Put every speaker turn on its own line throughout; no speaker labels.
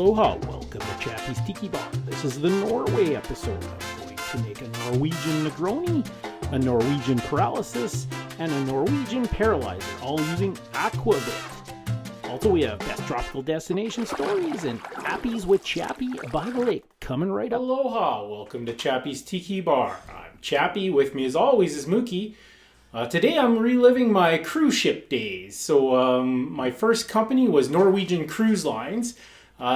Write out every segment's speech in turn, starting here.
Aloha, welcome to Chappie's Tiki Bar. This is the Norway episode. I'm going to make a Norwegian Negroni, a Norwegian paralysis, and a Norwegian paralyzer, all using Aquavit. Also, we have best tropical destination stories and appies with Chappie by the lake coming right up. Aloha, welcome to Chappie's Tiki Bar. I'm Chappie, with me as always is Mookie. Today I'm reliving my cruise ship days. So my first company was Norwegian Cruise Lines.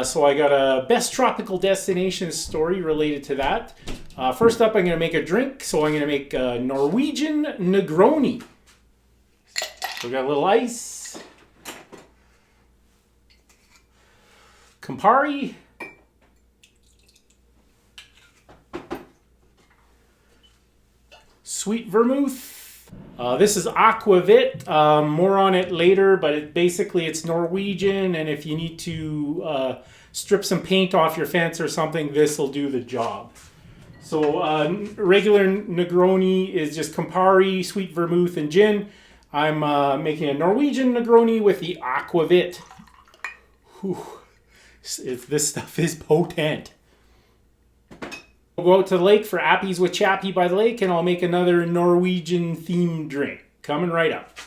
So I got a best tropical destination story related to that. First up, I'm going to make a drink. So I'm going to make a Norwegian Negroni. So we got a little ice, Campari, sweet vermouth. This is Aquavit. More on it later, but it's Norwegian, and if you need to strip some paint off your fence or something, this will do the job. So regular Negroni is just Campari, sweet vermouth, and gin. I'm making a Norwegian Negroni with the Aquavit. Whew. This stuff is potent. We'll go out to the lake for appies with Chappie by the lake, and I'll make another Norwegian themed drink. Coming right up.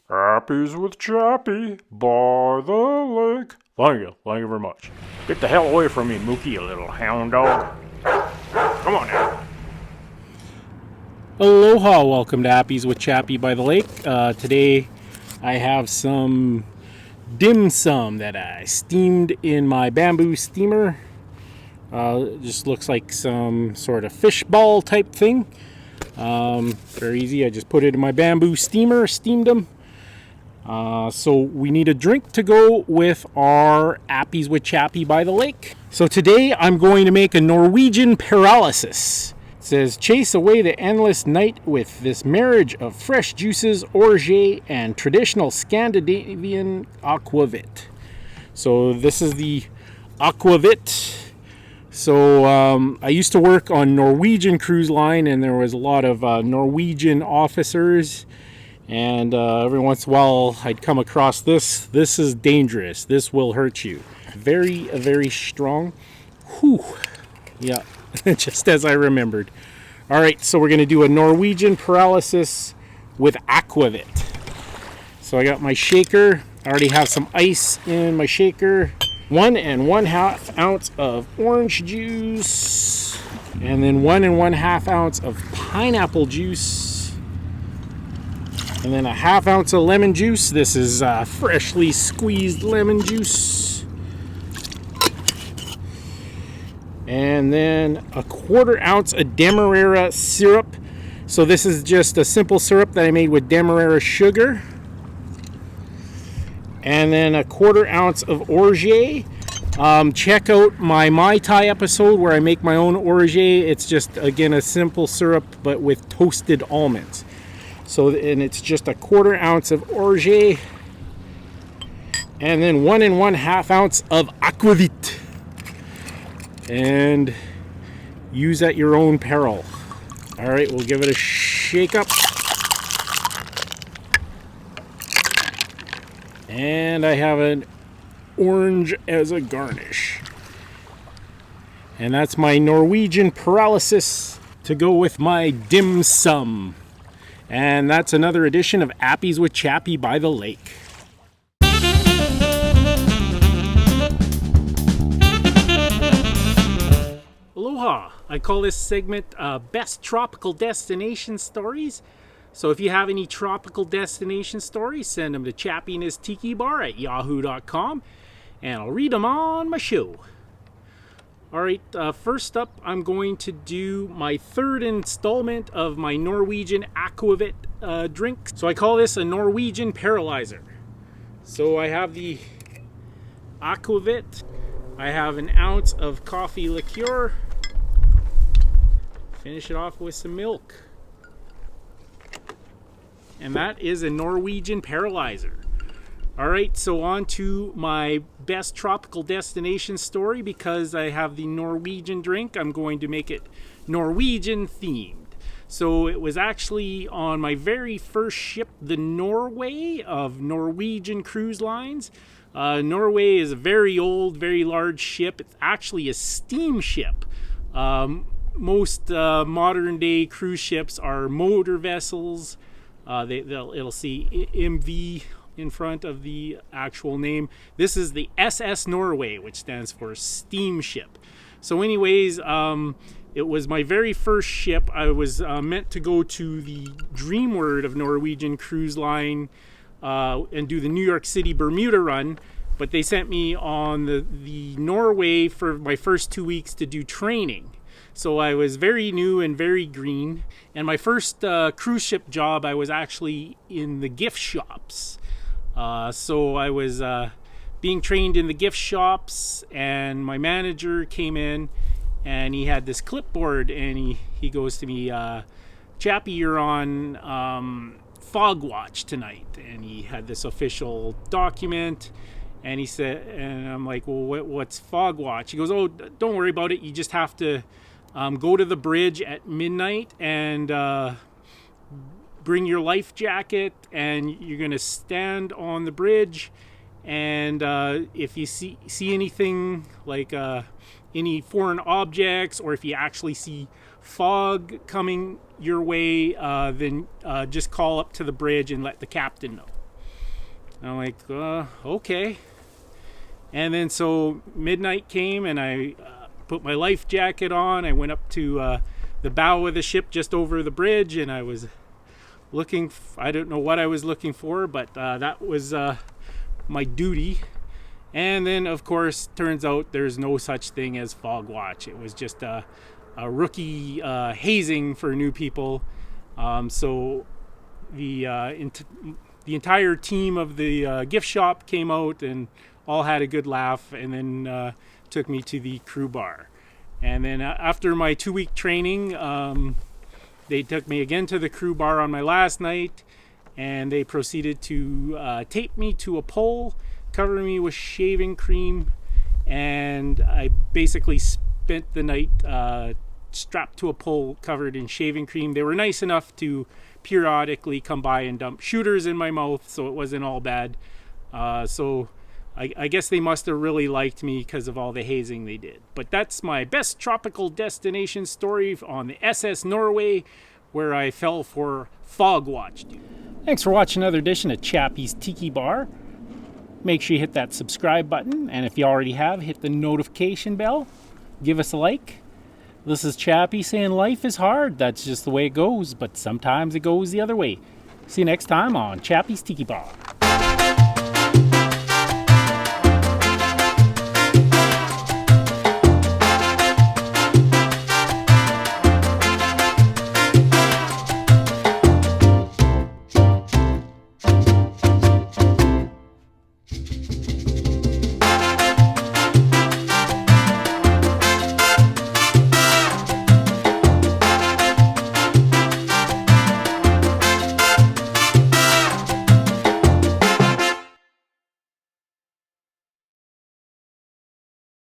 Appies with Chappie by the lake. Thank you very much. Get the hell away from me, Mookie, you little hound dog. Come on now.
Aloha, welcome to Appies with Chappie by the lake. Today I have some dim sum that I steamed in my bamboo steamer. It just looks like some sort of fish ball type thing. Very easy. I just put it in my bamboo steamer, steamed them. So we need a drink to go with our appies with Chappie by the lake. So today I'm going to make a Norwegian paralysis. It says, chase away the endless night with this marriage of fresh juices, orgeat, and traditional Scandinavian aquavit. So this is the aquavit. So I used to work on Norwegian Cruise Line, and there was a lot of Norwegian officers, and every once in a while I'd come across this. This is dangerous. This will hurt you. Very, very strong. Whew. Yeah, just as I remembered. All right, so we're going to do a Norwegian paralysis with Aquavit. So I got my shaker. I already have some ice in my shaker. 1 1/2 ounce of orange juice, and then 1 1/2 ounce of pineapple juice, and then 1/2 ounce of lemon juice. This is freshly squeezed lemon juice, and then 1/4 ounce of Demerara syrup. So this is just a simple syrup that I made with Demerara sugar. And then 1/4 ounce of orgeat. Check out my Mai Tai episode where I make my own orgeat. It's just, again, a simple syrup but with toasted almonds. So, and it's just 1/4 ounce of orgeat. And then 1 1/2 ounce of aquavit. And use at your own peril. All right, we'll give it a shake up. And I have an orange as a garnish. And that's my Norwegian paralysis to go with my dim sum. And that's another edition of Appies with Chappie by the lake. Aloha! I call this segment Best Tropical Destination Stories. So if you have any tropical destination stories, send them to Chappie and his Tiki Bar at yahoo.com, and I'll read them on my show. All right, first up, I'm going to do my third installment of my Norwegian Aquavit drink. So I call this a Norwegian paralyzer. So I have the Aquavit. I have 1 ounce of coffee liqueur. Finish it off with some milk. And that is a Norwegian paralyzer. All right, so on to my best tropical destination story. Because I have the Norwegian drink, I'm going to make it Norwegian themed. So it was actually on my very first ship, the Norway of Norwegian Cruise Lines. Norway is a very old, very large ship. It's actually a steamship. Most modern day cruise ships are motor vessels. It'll see MV in front of the actual name. This is the SS Norway, which stands for steamship. So anyways, it was my very first ship. I was meant to go to the Dreamword of Norwegian Cruise Line and do the New York City Bermuda run, but they sent me on the Norway for my first 2 weeks to do training. So I was very new and very green. And my first cruise ship job, I was actually in the gift shops. So I was being trained in the gift shops, and my manager came in and he had this clipboard, and he goes to me, Chappie, you're on Fog Watch tonight. And he had this official document, and he said, and I'm like, well, what's Fog Watch? He goes, oh, don't worry about it. You just have to go to the bridge at midnight and bring your life jacket, and you're going to stand on the bridge, and if you see anything like any foreign objects, or if you actually see fog coming your way, then just call up to the bridge and let the captain know. And I'm like, okay. And then so midnight came, and I put my life jacket on. I went up to the bow of the ship just over the bridge, and I was looking, I don't know what I was looking for, but that was my duty. And then, of course, turns out there's no such thing as Fog Watch. It was just a rookie hazing for new people. So the entire team of the gift shop came out and all had a good laugh, and then took me to the crew bar. And then after my 2-week training, they took me again to the crew bar on my last night, and they proceeded to tape me to a pole, cover me with shaving cream, and I basically spent the night strapped to a pole covered in shaving cream. They were nice enough to periodically come by and dump shooters in my mouth, so it wasn't all bad. So I guess they must have really liked me because of all the hazing they did. But that's my best tropical destination story on the SS Norway, where I fell for Fog Watch. Thanks for watching another edition of Chappie's Tiki Bar. Make sure you hit that subscribe button, and if you already have, hit the notification bell. Give us a like. This is Chappie saying life is hard. That's just the way it goes, but sometimes it goes the other way. See you next time on Chappie's Tiki Bar.